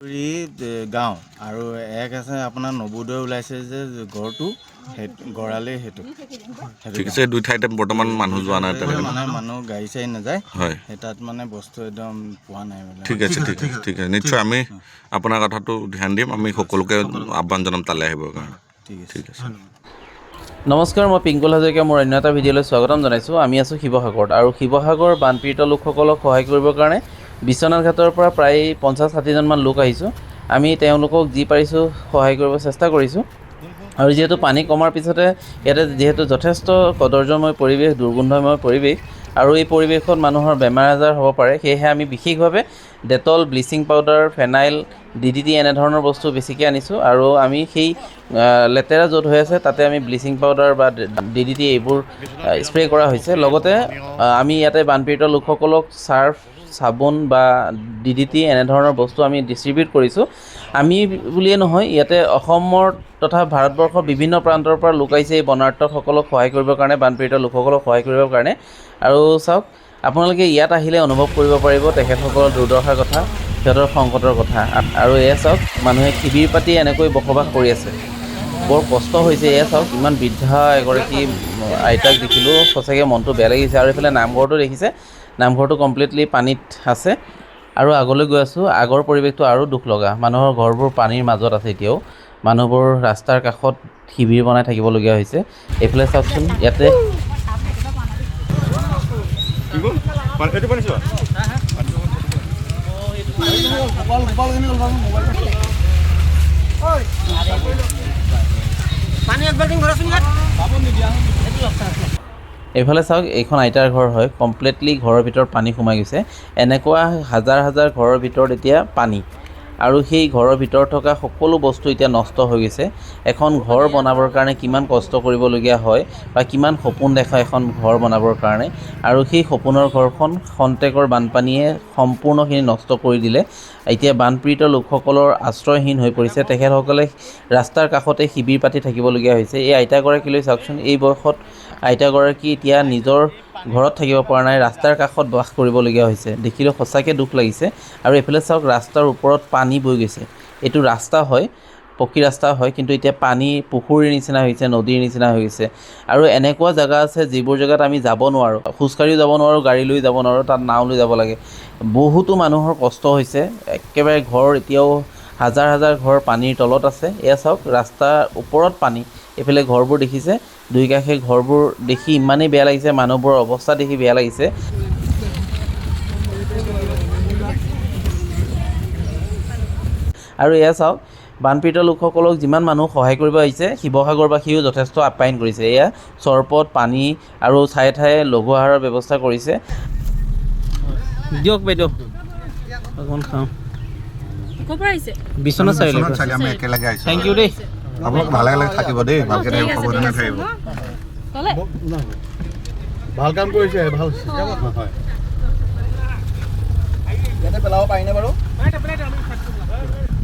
গাঁও আৰু এক আছে আপোনাৰ নবোদয় ওলাইছে যে ঘৰটো গড়ালি সেইটো ঠিক আছে দুই ঠাইতে বৰ্তমান মানুহ যোৱা নাই মানে মানুহ গাড়ী চাড়ী নাযায় হয় তাত মানে বস্তু একদম পোৱা নাই ঠিক আছে ঠিক আছে নিশ্চয় আমি আপোনাৰ কথাটো ধ্যান দিম আমি সকলোকে আহ্বান জনাম তালৈ আহিবৰ কাৰণে ঠিক আছে নমস্কাৰ মই পিংকুল হাজৰিকা মোৰ অন্য এটা ভিডিঅ'লৈ স্বাগতম জনাইছোঁ আমি আছোঁ শিৱসাগৰত আৰু শিৱসাগৰ বানপীড়িত লোকসকলক সহায় কৰিবৰ কাৰণে বিশ্বনাথ ঘাটৰ পৰা প্ৰায় 50-60জনমান লোক আহিছোঁ আমি তেওঁলোকক যি পাৰিছোঁ সহায় কৰিব চেষ্টা কৰিছোঁ আৰু যিহেতু পানী কমাৰ পিছতে ইয়াতে যিহেতু যথেষ্ট কদৰ্যময় পৰিৱেশ দুৰ্গন্ধময় পৰিৱেশ আৰু এই পৰিৱেশত মানুহৰ বেমাৰ আজাৰ হ'ব পাৰে সেয়েহে আমি বিশেষভাৱে Dettol bleaching powder phenyl DDT এনেধৰণৰ বস্তু বেছিকৈ আনিছোঁ আৰু আমি সেই লেতেৰা য'ত হৈ আছে তাতে আমি ব্লিচিং পাউডাৰ বা DDT এইবোৰ স্প্ৰে কৰা হৈছে লগতে আমি ইয়াতে বানপীড়িত লোকসকলক চাৰ্ফ চাবোন বা DDT এনেধৰণৰ বস্তু আমি ডিষ্ট্ৰিবিউট কৰিছোঁ আমি বুলিয়ে নহয় ইয়াতে অসমৰ তথা ভাৰতবৰ্ষৰ বিভিন্ন প্ৰান্তৰ পৰা লোক আহিছে এই বনাৰ্তসকলক সহায় কৰিবৰ কাৰণে বানপীড়িত লোকসকলক সহায় কৰিবৰ কাৰণে আৰু চাওক আপোনালোকে ইয়াত আহিলে অনুভৱ কৰিব পাৰিব তেখেতসকলৰ দুৰ্দশাৰ কথা সিহঁতৰ সংকটৰ কথা আৰু এয়া চাওক মানুহে শিবিৰ পাতি এনেকৈ বসবাস কৰি আছে বৰ কষ্ট হৈছে এয়া চাওক ইমান বৃদ্ধা এগৰাকী আইতাক দেখিলোঁ সঁচাকৈ মনটো বেয়া লাগিছে আৰু এইফালে নামঘৰটো দেখিছে নামঘৰটো কমপ্লিটলি পানীত আছে আৰু আগলৈ গৈ আছোঁ আগৰ পৰিৱেশটো আৰু দুখ লগা মানুহৰ ঘৰবোৰ পানীৰ মাজত আছে এতিয়াও মানুহবোৰ ৰাস্তাৰ কাষত শিবিৰ বনাই থাকিবলগীয়া হৈছে এইফালে চাওকচোন ইয়াতে এইফালে চাওক এইখন আইতাৰ ঘৰ হয় কমপ্লিটলি ঘৰৰ ভিতৰত পানী সোমাই গৈছে এনেকুৱা হাজাৰ হাজাৰ ঘৰৰ ভিতৰত এতিয়া পানী আৰু সেই ঘৰৰ ভিতৰত থকা সকলো বস্তু এতিয়া নষ্ট হৈ গৈছে এখন ঘৰ বনাবৰ কাৰণে কিমান কষ্ট কৰিবলগীয়া হয় বা কিমান সপোন দেখা এখন ঘৰ বনাবৰ কাৰণে আৰু সেই সপোনৰ ঘৰখন খন্তেকৰ বানপানীয়ে সম্পূৰ্ণখিনি নষ্ট কৰি দিলে এতিয়া বানপীড়িত লোকসকলৰ আশ্ৰয়হীন হৈ পৰিছে তেখেতসকলে ৰাস্তাৰ কাষতে শিবিৰ পাতি থাকিবলগীয়া হৈছে এই আইতাগৰাকীলৈ চাওকচোন এই বয়সত আইতাগৰাকী এতিয়া নিজৰ ঘৰত থাকিব পৰা নাই ৰাস্তাৰ কাষত বাস কৰিবলগীয়া হৈছে দেখিলেও সঁচাকৈ দুখ লাগিছে আৰু এইফালে চাওক ৰাস্তাৰ ওপৰত পানী বৈ গৈছে এইটো ৰাস্তা হয় পকী ৰাস্তা হয় কিন্তু এতিয়া পানী পুখুৰীৰ নিচিনা হৈছে নদীৰ নিচিনা হৈ গৈছে আৰু এনেকুৱা জেগা আছে যিবোৰ জেগাত আমি যাব নোৱাৰোঁ খোজকাঢ়িও যাব নোৱাৰোঁ গাড়ী লৈ যাব নোৱাৰোঁ তাত নাও লৈ যাব লাগে বহুতো মানুহৰ কষ্ট হৈছে একেবাৰে ঘৰ এতিয়াও হাজাৰ হাজাৰ ঘৰ পানীৰ তলত আছে এয়া চাওক ৰাস্তাৰ ওপৰত পানী এইফালে ঘৰবোৰ দেখিছে দুই কাষে ঘৰবোৰ দেখি ইমানেই বেয়া লাগিছে মানুহবোৰৰ অৱস্থা দেখি বেয়া লাগিছে আৰু এয়া চাওক বানপীড়িত লোকসকলক যিমান মানুহ সহায় কৰিব আহিছে শিৱসাগৰবাসীও যথেষ্ট আপ্যায়ন কৰিছে এয়া চৰপত পানী আৰু ঠায়ে ঠায়ে লঘু আহাৰৰ ব্যৱস্থা কৰিছে দিয়ক বাইদেউ অকণ খাওঁ বিশ্বনাথ চাৰিআলি আমি একেলগে আহিছোঁ থেংক ইউ দেই আপোনালোক ভালে ভালে থাকিব দেই ভালকৈ থাকিব সাৱধানে থাকিব ভাল কাম কৰিছে ভাল হয় ইয়াতে পেলাব পাৰিনে বাৰু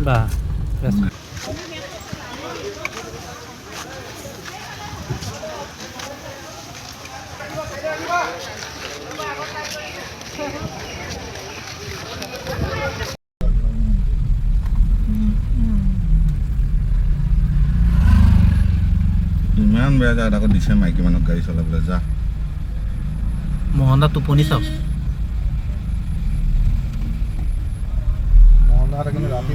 বা ইমান বেয়া জেগাত আকৌ দিছে মাইকী মানুহক গাড়ী চলাবলৈ যা মোহনদা টোপনি চাওক ৰাতি